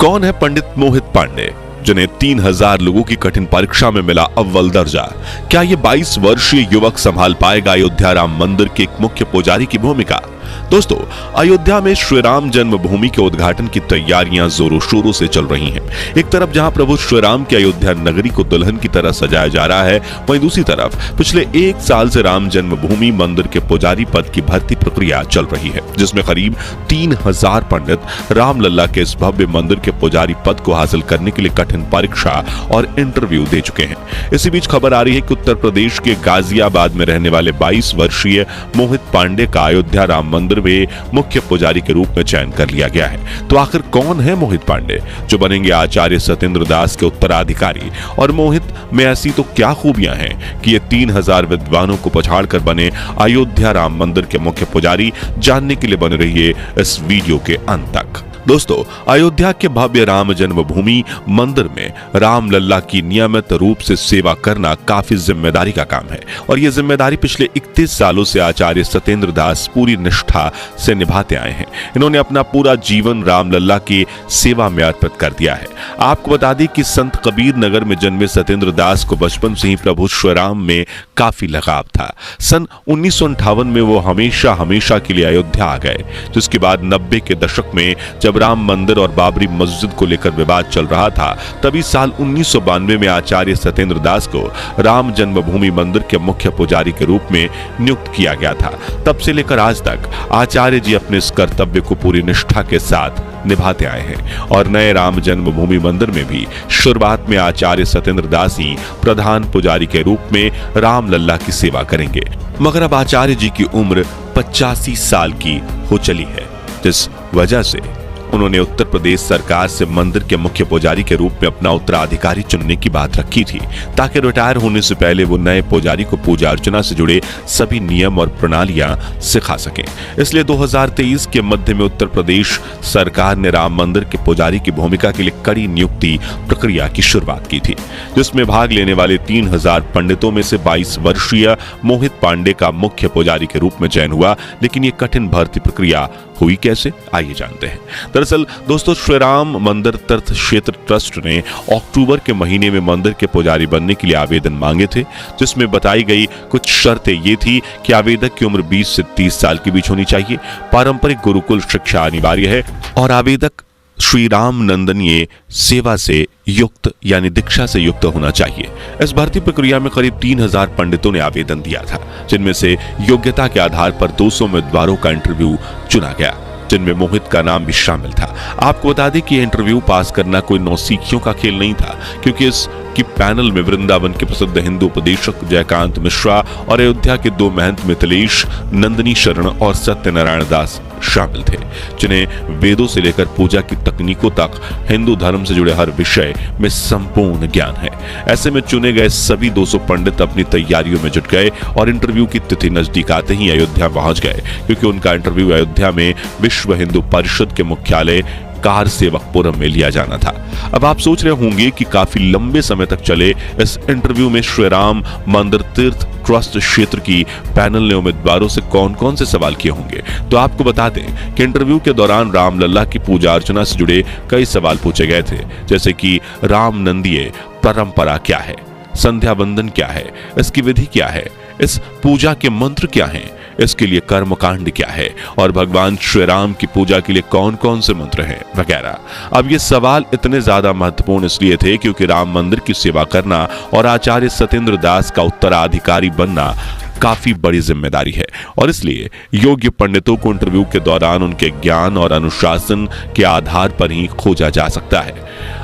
कौन है पंडित मोहित पांडे, जिन्हें 3000 लोगों की कठिन परीक्षा में मिला अव्वल दर्जा? क्या ये 22 वर्षीय युवक संभाल पाएगा अयोध्या राम मंदिर के एक मुख्य पुजारी की भूमिका? दोस्तों, अयोध्या में श्री राम जन्मभूमि के उद्घाटन की तैयारियां जोरों शोरों से चल रही हैं। एक तरफ जहां प्रभु श्री राम की अयोध्या नगरी को दुल्हन की तरह सजाया जा रहा है, वहीं दूसरी तरफ पिछले 1 साल से राम जन्मभूमि मंदिर के पुजारी पद की भर्ती प्रक्रिया चल रही है, जिसमें करीब 3000 पंडित रामलला के इस भव्य मंदिर के पुजारी पद को हासिल करने के लिए कठिन परीक्षा और इंटरव्यू दे चुके हैं। इसी बीच खबर आ रही है कि उत्तर प्रदेश के गाजियाबाद में रहने वाले 22 वर्षीय मोहित पांडे का अयोध्या राम मंदिर में मुख्य पुजारी के रूप में चयन कर लिया गया है। तो आखिर कौन है मोहित पांडे, जो बनेंगे आचार्य सत्येंद्र दास के उत्तराधिकारी? और मोहित में ऐसी तो क्या खूबियां हैं कि ये 3000 विद्वानों को पछाड़कर बने अयोध्या राम मंदिर के मुख्य पुजारी? जानने के लिए बने रहिए इस वीडियो के अंत तक। दोस्तों, अयोध्या के भव्य राम जन्मभूमि मंदिर में रामलला की नियमित रूप से सेवा करना काफी जिम्मेदारी का काम है, और यह जिम्मेदारी पिछले 31 सालों से आचार्य सत्येंद्र दास पूरी निष्ठा से निभाते आए हैं। इन्होंने अपना पूरा जीवन रामलला की सेवा में अर्पित कर दिया है। आपको बता दें कि संत कबीर नगर में जन्मे सत्येंद्र दास को बचपन से ही प्रभु श्री राम में काफी लगाव था। सन 1958 में वो हमेशा के लिए अयोध्या आ गए, जिसके बाद 90 के दशक में जब राम मंदिर और बाबरी मस्जिद को लेकर विवाद चल रहा था, तभी साल 1992 में आचार्य सत्येंद्र दास को राम जन्मभूमि मंदिर के मुख्य पुजारी के रूप में नियुक्त किया गया था। तब से लेकर आज तक आचार्य जी अपने इस कर्तव्य को पूरी निष्ठा के साथ निभाते आए हैं, और नए राम जन्मभूमि मंदिर में भी शुरुआत में आचार्य सत्येंद्र दास ही प्रधान पुजारी के रूप में रामलला की सेवा करेंगे। मगर अब आचार्य जी की उम्र 85 साल की हो चली है, जिस वजह से उन्होंने उत्तर प्रदेश सरकार से मंदिर के मुख्य पुजारी के रूप में अपना उत्तराधिकारी चुनने की बात रखी थी, ताकि रिटायर होने से पहले वो नए पुजारी को पूजा अर्चना से जुड़े सभी नियम और प्रणालियां सिखा सकें। इसलिए 2023 के मध्य में उत्तर प्रदेश सरकार ने राम मंदिर के पुजारी की भूमिका के लिए कड़ी नियुक्ति प्रक्रिया की शुरुआत की थी, जिसमें भाग लेने वाले 3000 पंडितों में से 22 वर्षीय मोहित पांडे का मुख्य पुजारी के रूप में चयन हुआ। लेकिन ये कठिन भर्ती प्रक्रिया हुई कैसे, आइए जानते हैं। दरअसल दोस्तों, श्री राम मंदिर तीर्थ क्षेत्र ट्रस्ट ने अक्टूबर के महीने में मंदिर के पुजारी बनने के लिए आवेदन मांगे थे, जिसमें बताई गई कुछ शर्तें ये थी कि आवेदक की उम्र 20 से 30 साल के बीच होनी चाहिए, पारंपरिक गुरुकुल शिक्षा अनिवार्य है, और आवेदक श्री राम नंदनीय सेवा से युक्त यानी दीक्षा से युक्त होना चाहिए। इस भर्ती प्रक्रिया में करीब 3000 पंडितों ने आवेदन दिया था, जिनमें से योग्यता के आधार पर 200 उम्मीदवारों का इंटरव्यू चुना गया, जिनमें मोहित का नाम भी शामिल था। आपको बता दें कि इंटरव्यू पास करना कोई नौसिखियों का खेल नहीं था, क्योंकि इसकी पैनल में वृंदावन के प्रसिद्ध हिंदू उपदेशक जयकांत मिश्रा और अयोध्या के 2 महंत मिथिलेश नंदनी शरण और सत्यनारायण दास शामिल थे, जिन्हें वेदों से लेकर पूजा की तकनीकों तक हिंदू धर्म से जुड़े हर विषय में संपूर्ण ज्ञान है। ऐसे में चुने गए सभी 200 पंडित अपनी तैयारियों में जुट गए और इंटरव्यू की तिथि नजदीक आते ही अयोध्या पहुंच गए, क्योंकि उनका इंटरव्यू अयोध्या में विश्व हिंदू परिषद के मुख्यालय कार सेवकपुरम में लिया जाना था। अब आप सोच रहे होंगे कि काफी लंबे समय तक चले इस इंटरव्यू में श्री राम मंदिर तीर्थ ट्रस्ट क्षेत्र की पैनल ने उम्मीदवारों से कौन-कौन से सवाल किए होंगे। तो आपको बता दें कि इंटरव्यू के दौरान रामलला की पूजा अर्चना से जुड़े कई सवाल पूछे गए थे, जैसे कि राम नंदीय परंपरा क्या है, संध्या बंदन क्या है, इसकी विधि क्या है, इस पूजा के मंत्र क्या हैं, इसके लिए कर्मकांड क्या है, और भगवान श्री राम की पूजा के लिए कौन-कौन से मंत्र हैं वगैरह। अब ये सवाल इतने ज्यादा महत्वपूर्ण इसलिए थे क्योंकि राम मंदिर की सेवा करना और आचार्य सत्येंद्र दास का उत्तराधिकारी बनना काफी बड़ी जिम्मेदारी है, और इसलिए योग्य पंडितों को इंटरव्यू के दौरान उनके ज्ञान और अनुशासन के आधार पर ही खोजा जा सकता है।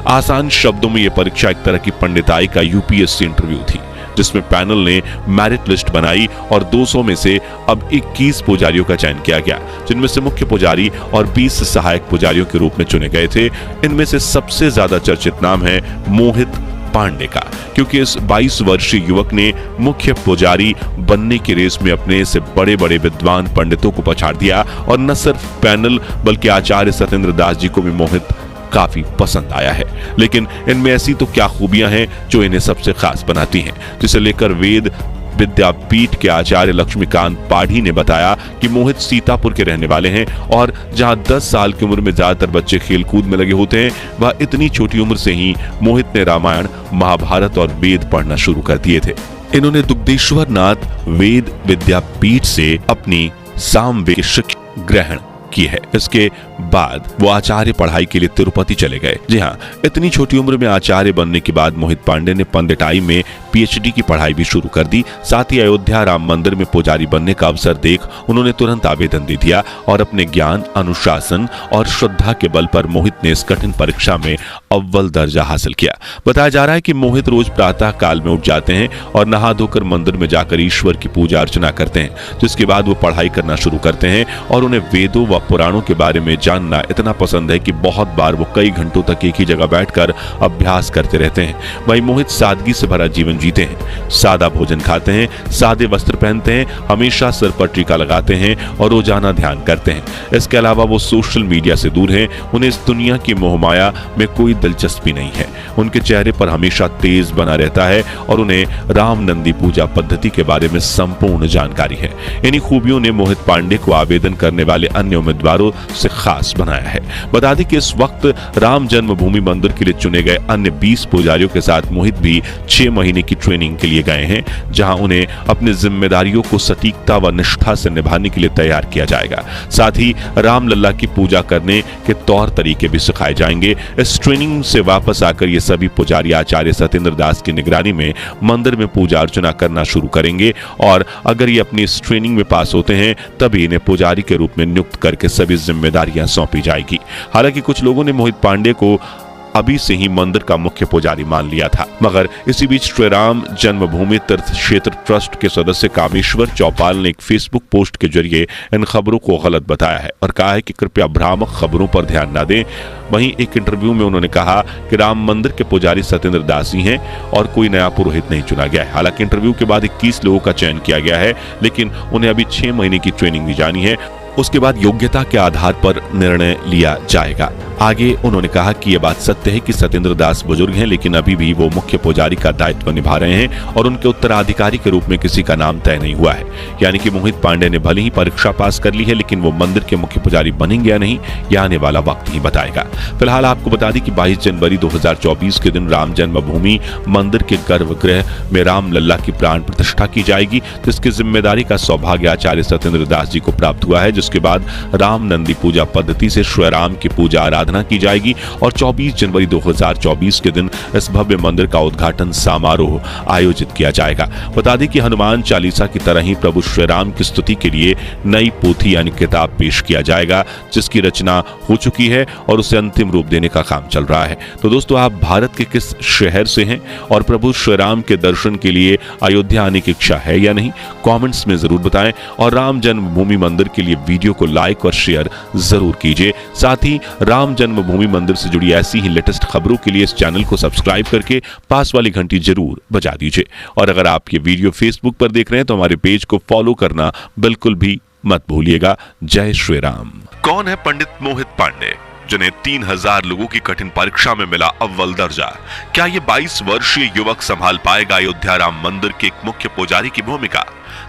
आसान शब्दों में यह परीक्षा एक तरह की पंडिताई का यूपीएससी इंटरव्यू थी, जिसमें पैनल ने मेरिट लिस्ट बनाई और 200 में से अब 21 पुजारियों का चयन किया गया, जिनमें से मुख्य पुजारी और 20 सहायक पुजारियों के रूप में चुने गए थे। इनमें से सबसे ज्यादा चर्चित नाम है मोहित पांडे का, क्योंकि इस 22 वर्षीय युवक ने मुख्य पुजारी बनने की रेस में अपने से बड़े बड़े विद्वान पंडितों को पछाड़ दिया, और न सिर्फ पैनल बल्कि आचार्य सत्येंद्र दास जी को भी मोहित काफी पसंद आया है। लेकिन इनमें ऐसी तो क्या खूबियां हैं जो इन्हें सबसे खास बनाती हैं, जिसे लेकर वेद विद्यापीठ के आचार्य लक्ष्मीकांत पाढ़ी ने बताया कि मोहित सीतापुर के रहने वाले हैं और जहां 10 साल की उम्र में ज्यादातर बच्चे खेलकूद में लगे होते हैं, वह इतनी छोटी उम्र से ही मोहित ने रामायण, महाभारत और वेद पढ़ना शुरू कर दिए थे। इन्होंने दुग्धेश्वर नाथ वेद विद्यापीठ से अपनी सामवेद शिक्षा ग्रहण की है। इसके बाद वो आचार्य पढ़ाई के लिए तिरुपति चले गए। जी हाँ, इतनी छोटी उम्र में आचार्य बनने के बाद मोहित पांडे ने पंडिताई में पीएचडी की पढ़ाई भी शुरू कर दी। साथ ही अयोध्या राम मंदिर में पुजारी बनने का अवसर देख उन्होंने तुरंत आवेदन दे दिया और अपने ज्ञान, अनुशासन और श्रद्धा के बल पर मोहित ने इस कठिन परीक्षा में अव्वल दर्जा हासिल किया। बताया जा रहा है कि मोहित रोज प्रातः काल में उठ जाते हैं और नहा धोकर मंदिर में जाकर ईश्वर की पूजा अर्चना करते हैं, जिसके बाद वो पढ़ाई करना शुरू करते हैं और उन्हें वेदों व पुराणों के बारे में जानना इतना पसंद है कि बहुत बार वो कई घंटों तक एक ही जगह बैठकर अभ्यास करते रहते हैं। वहीं मोहित सादगी से भरा जीवन जीते हैं, सादा भोजन खाते हैं, सादे वस्त्र पहनते हैं, हमेशा सिर पर टीका लगाते हैं और रोजाना ध्यान करते हैं। इसके अलावा वो सोशल मीडिया से दूर हैं। उन्हें इस दुनिया की मोहमाया में कोई दिलचस्पी नहीं है। उनके चेहरे पर हमेशा तेज बना रहता है और उन्हें राम नंदी पूजा पद्धति के बारे में संपूर्ण जानकारी है। इन्हीं खूबियों ने मोहित पांडे को आवेदन करने वाले अन्य उम्मीदवारों से खास बनाया है। बता दें कि इस वक्त राम जन्मभूमि मंदिर के लिए चुने गए अन्य 20 पुजारियों के साथ मोहित भी 6 महीने की ट्रेनिंग के लिए गए हैं, जहां उन्हें अपनी जिम्मेदारियों को सटीकता व निष्ठा से निभाने के लिए तैयार किया जाएगा। साथ ही रामलला की पूजा करने के तौर तरीके भी सिखाए जाएंगे। इस ट्रेनिंग से वापस आकर ये सभी पुजारी आचार्य सत्येंद्र दास की निगरानी में मंदिर में पूजा अर्चना करना शुरू करेंगे और अगर ये अपनी इस ट्रेनिंग में पास होते हैं तभी इन्हें पुजारी के रूप में नियुक्त करके सभी जिम्मेदारियां सौंपी जाएगी। हालांकि कुछ लोगों ने मोहित पांडे को अभी से ही मंदिर का मुख्य पुजारी मान लिया था, मगर इसी बीच श्री राम जन्मभूमि तीर्थ क्षेत्र ट्रस्ट के सदस्य कामेश्वर चौपाल ने एक फेसबुक पोस्ट के जरिए इन खबरों को गलत बताया है और कहा है कि कृपया भ्रामक खबरों पर ध्यान न दें। वहीं एक इंटरव्यू में उन्होंने कहा कि राम मंदिर के पुजारी सत्येंद्र दास ही हैं और कोई नया पुरोहित नहीं चुना गया है। हालांकि इंटरव्यू के बाद 21 लोगों का चयन किया गया है, लेकिन उन्हें अभी 6 महीने की ट्रेनिंग दी जानी है। उसके बाद योग्यता के आधार पर निर्णय लिया जाएगा। आगे उन्होंने कहा कि यह बात सत्य है कि सत्येंद्र दास बुजुर्ग हैं, लेकिन अभी भी वो मुख्य पुजारी का दायित्व निभा रहे हैं और उनके उत्तराधिकारी के रूप में किसी का नाम तय नहीं हुआ है। यानी कि मोहित पांडे ने भले ही परीक्षा पास कर ली है, लेकिन वो मंदिर के मुख्य पुजारी बनेंगे या नहीं, यह आने वाला वक्त ही बताएगा। फिलहाल आपको बता दें कि 22 जनवरी 2024 के दिन राम जन्मभूमि मंदिर के गर्भगृह में रामलला की प्राण प्रतिष्ठा की जाएगी, जिसकी जिम्मेदारी का सौभाग्य आचार्य सत्येंद्र दास जी को प्राप्त हुआ है। जिसके बाद राम नंदी पूजा पद्धति से श्री राम की पूजा आराधना की जाएगी और 24 जनवरी 2024 के दिन इस भव्य मंदिर का उद्घाटन समारोह आयोजित किया जाएगा। बता दें कि हनुमान चालीसा की तरह ही प्रभु श्री राम की स्तुति के लिए नई पोथी यानी किताब पेश किया जाएगा, जिसकी रचना हो चुकी है और उसे अंतिम रूप देने का काम चल रहा है। तो दोस्तों, आप भारत के किस शहर से हैं और प्रभु श्री राम के दर्शन के लिए अयोध्या आने की इच्छा है या नहीं, कमेंट्स में जरूर बताएं और राम जन्मभूमि मंदिर के लिए वीडियो को लाइक और शेयर जरूर कीजिए। साथ ही राम जन्मभूमि मंदिर से जुड़ी ऐसी ही लेटेस्ट खबरों के लिए इस चैनल को सब्सक्राइब करके पास वाली घंटी जरूर बजा दीजिए। और अगर आप ये वीडियो फेसबुक पर देख रहे हैं तो हमारे पेज को फॉलो करना बिल्कुल भी मत भूलिएगा। जय श्री राम। कौन है पंडित मोहित पांडे, जिन्हें 3000 लोगों की कठिन परीक्षा में मिला अव्वल दर्जा? क्या ये 22 वर्षीय युवक संभाल पाएगा अयोध्या राम मंदिर के एक मुख्य पुजारी की भूमिका?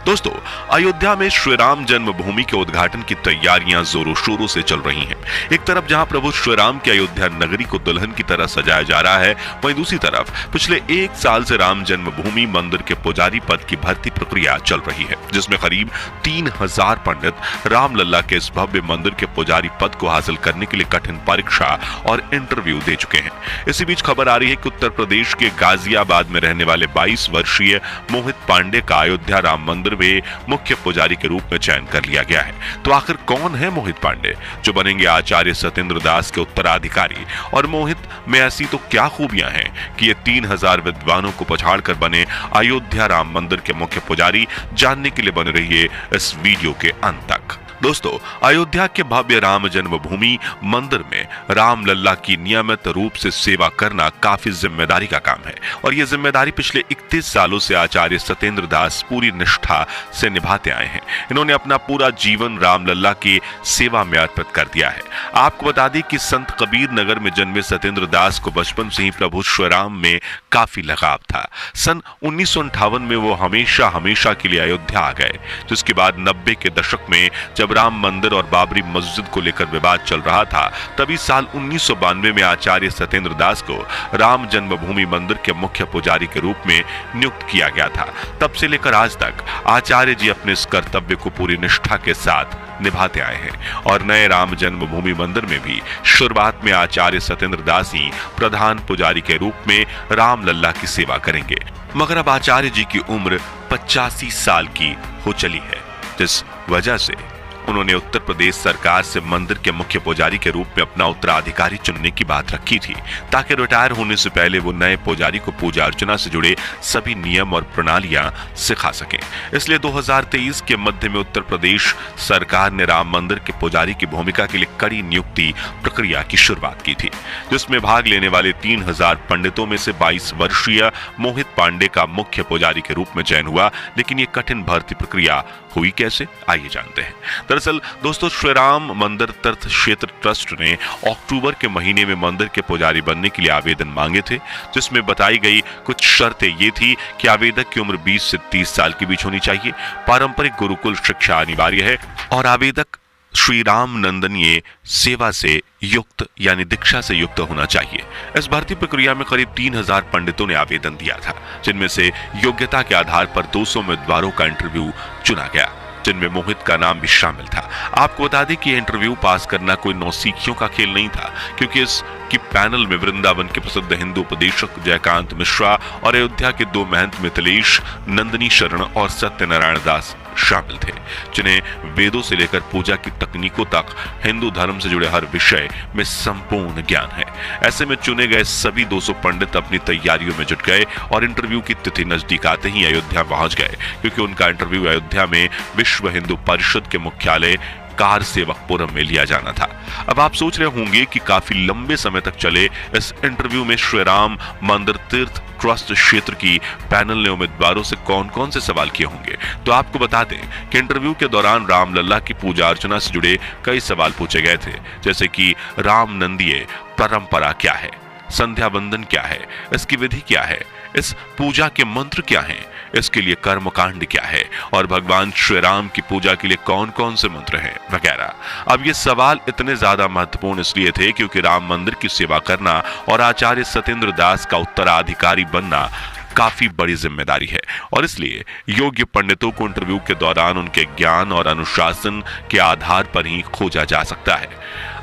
दोस्तों, अयोध्या में श्री राम जन्मभूमि के उद्घाटन की तैयारियां जोरों शोरों से चल रही हैं। एक तरफ जहां प्रभु श्री राम की अयोध्या नगरी को दुल्हन की तरह सजाया जा रहा है, वहीं दूसरी तरफ पिछले 1 साल से राम जन्मभूमि मंदिर के पुजारी पद की भर्ती प्रक्रिया चल रही है, जिसमें करीब 3000 पंडित रामलला के इस भव्य मंदिर के पुजारी पद को हासिल करने के लिए कठिन परीक्षा और इंटरव्यू दे चुके हैं। इसी बीच खबर आ रही है कि उत्तर प्रदेश के गाजियाबाद में रहने वाले 22 वर्षीय मोहित पांडे का अयोध्या राम मंदिर में मुख्य पुजारी के रूप में चयन कर लिया गया है। तो आखिर कौन है मोहित पांडे, जो बनेंगे आचार्य सत्येंद्र दास के उत्तराधिकारी? और मोहित में ऐसी तो क्या खूबियां हैं कि ये 3000 विद्वानों को पछाड़कर बने अयोध्या राम मंदिर के मुख्य पुजारी? जानने के लिए बने रहिए इस वीडियो के अंत तक। दोस्तों, अयोध्या के भव्य राम जन्मभूमि मंदिर में राम लल्ला की नियमित रूप से सेवा करना काफी जिम्मेदारी का काम है और ये जिम्मेदारी पिछले 31 सालों से आचार्य सत्येंद्र दास पूरी निष्ठा से निभाते आए हैं। इन्होंने अपना पूरा जीवन राम लल्ला की सेवा में अर्पित कर दिया है। आपको बता दें कि संत कबीर नगर में जन्मे सत्येंद्र दास को बचपन से ही प्रभु श्री राम में काफी लगाव था। सन 1958 में वो हमेशा के लिए अयोध्या आ गए, जिसके बाद 90 के दशक में जब राम मंदिर और बाबरी मस्जिद को लेकर विवाद चल रहा था, तभी साल 1992 में आचार्य सत्येंद्र दास को राम जन्मभूमि मंदिर के मुख्य पुजारी के रूप में नियुक्त किया गया था। तब से लेकर आज तक आचार्य जी अपने इस कर्तव्य को पूरी निष्ठा के साथ निभाते आए हैं और नए राम जन्मभूमि मंदिर में भी शुरुआत में आचार्य सत्येंद्र दास ही प्रधान पुजारी के रूप में राम लल्ला की सेवा करेंगे। मगर अब आचार्य जी की उम्र 85 साल की हो चली है, जिस वजह से उन्होंने उत्तर प्रदेश सरकार से मंदिर के मुख्य पुजारी के रूप में अपना उत्तराधिकारी चुनने की बात रखी थी, ताकि रिटायर होने से पहले वो नए पुजारी को पूजा अर्चना से जुड़े सभी नियम और प्रणालियां सिखा सकें। इसलिए 2023 के मध्य में उत्तर प्रदेश सरकार ने राम मंदिर के पुजारी की भूमिका के लिए कड़ी नियुक्ति प्रक्रिया की शुरुआत की थी, जिसमें भाग लेने वाले 3000 पंडितों में से 22 वर्षीय मोहित पांडे का मुख्य पुजारी के रूप में चयन हुआ। लेकिन ये कठिन भर्ती प्रक्रिया हुई कैसे, आइए जानते हैं। दरअसल दोस्तों, श्री राम मंदिर तीर्थ क्षेत्र ट्रस्ट ने अक्टूबर के महीने में मंदिर के पुजारी बनने के लिए आवेदन मांगे थे, जिसमें बताई गई कुछ शर्तें ये थी कि आवेदक की उम्र 20 से 30 साल के बीच होनी चाहिए, पारंपरिक गुरुकुल शिक्षा अनिवार्य है और आवेदक श्री राम नंदनीय सेवा से युक्त यानी दीक्षा से युक्त होना चाहिए। इस भर्ती प्रक्रिया में करीब 3000 पंडितों ने आवेदन दिया था, जिनमें से योग्यता के आधार पर 200 उम्मीदवारों का इंटरव्यू चुना गया, जिनमें मोहित का नाम भी शामिल था। आपको बता दें कि इंटरव्यू पास करना कोई नौसिखियों का खेल नहीं था, क्योंकि इसकी पैनल में वृंदावन के प्रसिद्ध हिंदू उपदेशक जयकांत मिश्रा और अयोध्या के 2 महंत मिथिलेश नंदनी शरण और सत्यनारायण दास शामिल थे, जिन्हें वेदों से लेकर पूजा की तकनीकों तक हिंदू धर्म से जुड़े हर विषय में संपूर्ण ज्ञान है। ऐसे में चुने गए सभी 200 पंडित अपनी तैयारियों में जुट गए और इंटरव्यू की तिथि नजदीक आते ही अयोध्या पहुंच गए, क्योंकि उनका इंटरव्यू अयोध्या में विश्व हिंदू परिषद के मुख्यालय कार सेवकपुरम में लिया जाना था। अब आप सोच रहे होंगे कि काफी लंबे समय तक चले इस इंटरव्यू में श्री राम मंदिर तीर्थ ट्रस्ट क्षेत्र की पैनल ने उम्मीदवारों से कौन कौन से सवाल किए होंगे। तो आपको बता दें कि इंटरव्यू के दौरान राम लल्ला की पूजा अर्चना से जुड़े कई सवाल पूछे गए थे, जैसे कि राम नंदीय परंपरा क्या है, संध्या बंदन क्या है, इसकी विधि क्या है, इस पूजा के मंत्र क्या हैं, इसके लिए कर्मकांड क्या है और भगवान श्री राम की पूजा के लिए कौन कौन से मंत्र हैं वगैरह। अब ये सवाल इतने ज्यादा महत्वपूर्ण इसलिए थे क्योंकि राम मंदिर की सेवा करना और आचार्य सत्येंद्र दास का उत्तराधिकारी बनना काफी बड़ी जिम्मेदारी है और इसलिए योग्य पंडितों को इंटरव्यू के दौरान उनके ज्ञान और अनुशासन के आधार पर ही खोजा जा सकता है।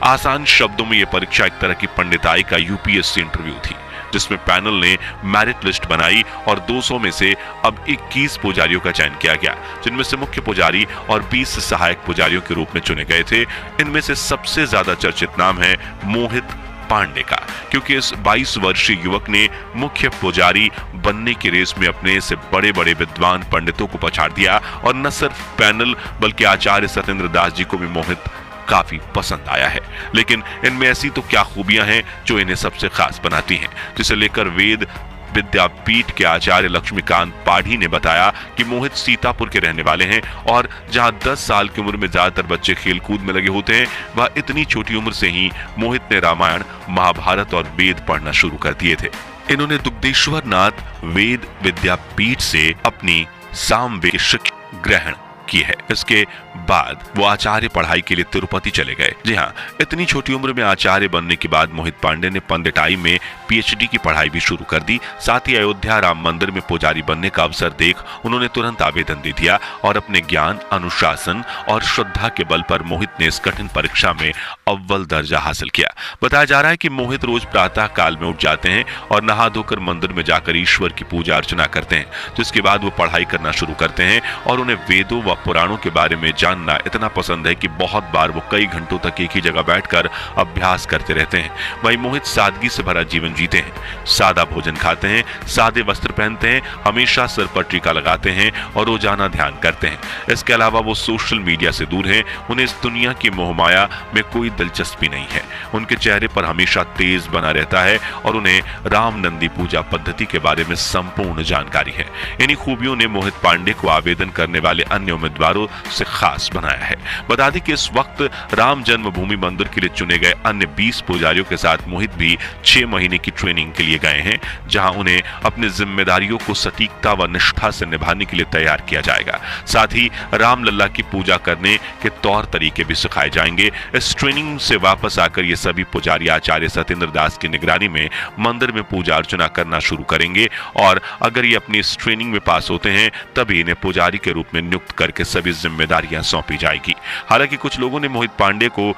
आसान शब्दों में यह परीक्षा एक तरह की पंडिताई का यूपीएससी इंटरव्यू थी, जिसमें पैनल ने मेरिट लिस्ट बनाई और 200 में से अब 21 पुजारियों का चयन किया गया, जिनमें से मुख्य पुजारी और 20 सहायक पुजारियों के रूप में चुने गए थे। इनमें से सबसे ज्यादा चर्चित नाम है मोहित पांडे का, क्योंकि इस 22 वर्षीय युवक ने मुख्य पुजारी बनने की रेस में अपने से बड़े बड़े विद्वान पंडितों को पछाड़ दिया और न सिर्फ पैनल बल्कि आचार्य सत्येंद्र दास जी को भी मोहित काफी पसंद आया है। लेकिन इनमें ऐसी तो क्या खूबियां हैं जो इन्हें सबसे खास बनाती हैं, जिसे लेकर वेद विद्यापीठ के आचार्य लक्ष्मीकांत पाढ़ी ने बताया कि मोहित सीतापुर के रहने वाले हैं और जहां 10 साल की उम्र में ज्यादातर बच्चे खेलकूद में लगे होते हैं, वह इतनी छोटी उम्र से ही मोहित ने रामायण, महाभारत और वेद पढ़ना शुरू कर दिए थे। इन्होंने दुग्धेश्वर नाथ वेद विद्यापीठ से अपनी सामवेद शिक्षा ग्रहण की है। इसके बाद वो आचार्य पढ़ाई के लिए तिरुपति चले गए। जी हाँ, इतनी छोटी उम्र में आचार्य बनने के बाद मोहित पांडे ने पंडिताई में पीएचडी की पढ़ाई भी शुरू कर दी। साथ ही अयोध्या राम मंदिर में पुजारी बनने का अवसर देख उन्होंने तुरंत आवेदन दे दिया और अपने ज्ञान, अनुशासन और श्रद्धा के बल पर मोहित ने इस कठिन परीक्षा में अव्वल दर्जा हासिल किया। बताया जा रहा है कि मोहित रोज प्रातः काल में उठ जाते हैं और नहा धोकर मंदिर में जाकर ईश्वर की पूजा अर्चना करते हैं, जिसके बाद वो पढ़ाई करना शुरू करते हैं और उन्हें वेदों व पुराणों के बारे में जानना इतना पसंद है कि बहुत बार वो कई घंटों तक एक ही जगह बैठकर अभ्यास करते रहते हैं। वहीं मोहित सादगी से भरा जीवन जीते हैं, सादा भोजन खाते हैं, सादे वस्त्र पहनते हैं, हमेशा सिर पर टीका लगाते हैं और रोजाना ध्यान करते हैं। इसके अलावा वो सोशल मीडिया से दूर हैं, उन्हें इस दुनिया की मोहमाया में कोई दिलचस्पी नहीं है। उनके चेहरे पर हमेशा तेज बना रहता है और उन्हें राम नंदी पूजा पद्धति के बारे में संपूर्ण जानकारी है। इन्हीं खूबियों ने मोहित पांडे को आवेदन करने वाले अन्य उम्मीदवारों से खास बनाया है। बता दें कि इस वक्त राम जन्मभूमि मंदिर के लिए चुने गए अन्य 20 पुजारियों के साथ मोहित भी 6 महीने की ट्रेनिंग के लिए गए हैं, जहां उन्हें अपनी जिम्मेदारियों को सटीकता व निष्ठा से निभाने के लिए तैयार किया जाएगा। साथ ही रामलला की पूजा करने के तौर तरीके भी सिखाए जाएंगे। इस ट्रेनिंग से वापस आकर ये सभी पुजारी आचार्य सत्येंद्र दास की निगरानी में मंदिर में पूजा अर्चना करना शुरू करेंगे और अगर ये अपनी इस ट्रेनिंग में पास होते हैं तभी इन्हें पुजारी के रूप में नियुक्त करके सभी जिम्मेदारियां सौंपी जाएगी। हालांकि कुछ लोगों ने मोहित पांडे को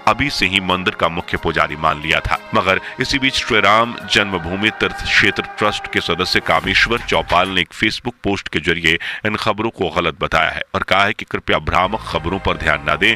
अभी से ही मंदिर का मुख्य पुजारी मान लिया था, मगर इसी बीच श्री राम जन्मभूमि तीर्थ क्षेत्र ट्रस्ट के सदस्य कामेश्वर चौपाल ने एक फेसबुक पोस्ट के जरिए इन खबरों को गलत बताया है और कहा है कि कृपया भ्रामक खबरों पर ध्यान न दें।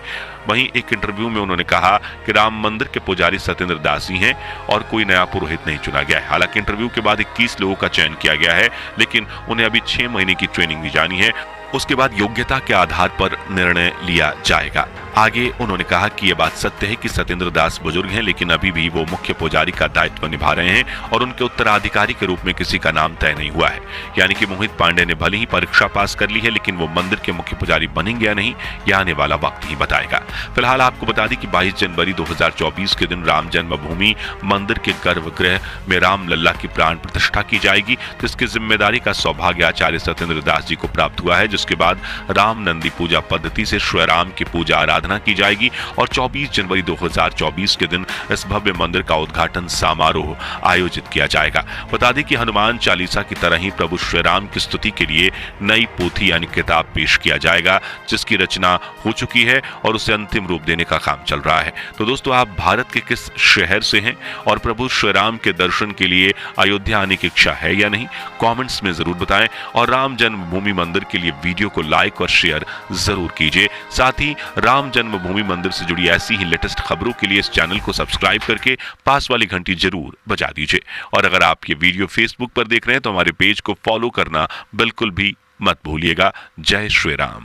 वहीं एक इंटरव्यू में उन्होंने कहा कि राम मंदिर के पुजारी सत्येंद्र दास ही हैं और कोई नया पुरोहित नहीं चुना गया है। हालांकि इंटरव्यू के बाद 21 लोगों का चयन किया गया है, लेकिन उन्हें अभी 6 महीने की ट्रेनिंग दी जानी है। उसके बाद योग्यता के आधार पर निर्णय लिया जाएगा। आगे उन्होंने कहा कि यह बात सत्य है कि सत्येंद्र दास बुजुर्ग हैं, लेकिन अभी भी वो मुख्य पुजारी का दायित्व निभा रहे हैं और उनके उत्तराधिकारी के रूप में किसी का नाम तय नहीं हुआ है। यानी कि मोहित पांडे ने भले ही परीक्षा पास कर ली है, लेकिन वो मंदिर के मुख्य पुजारी बनेंगे या नहीं, यह आने वाला वक्त ही बताएगा। फिलहाल आपको बता दें कि 22 जनवरी 2024 के दिन राम जन्मभूमि मंदिर के गर्भगृह में रामलला की प्राण प्रतिष्ठा की जाएगी, जिसकी जिम्मेदारी का सौभाग्य आचार्य सत्येंद्र दास जी को प्राप्त हुआ है। जिसके बाद राम नंदी पूजा पद्धति से श्री राम की पूजा आराधना की जाएगी और 24 जनवरी 2024 के दिन इस भव्य मंदिर का उद्घाटन समारोह आयोजित किया जाएगा। बता दें कि हनुमान चालीसा की तरह ही प्रभु श्री राम की स्तुति के लिए नई पोथी यानी किताब पेश किया जाएगा, जिसकी रचना हो चुकी है और उसे अंतिम रूप देने का काम चल रहा है। तो दोस्तों, आप भारत के किस शहर से हैं और प्रभु श्री राम के दर्शन के लिए अयोध्या आने की इच्छा है या नहीं, कमेंट्स में जरूर बताएं और राम जन्मभूमि मंदिर के लिए वीडियो को लाइक और शेयर जरूर कीजिए। साथ ही राम जन्मभूमि मंदिर से जुड़ी ऐसी ही लेटेस्ट खबरों के लिए इस चैनल को सब्सक्राइब करके पास वाली घंटी जरूर बजा दीजिए। और अगर आप ये वीडियो फेसबुक पर देख रहे हैं तो हमारे पेज को फॉलो करना बिल्कुल भी मत भूलिएगा। जय श्री राम।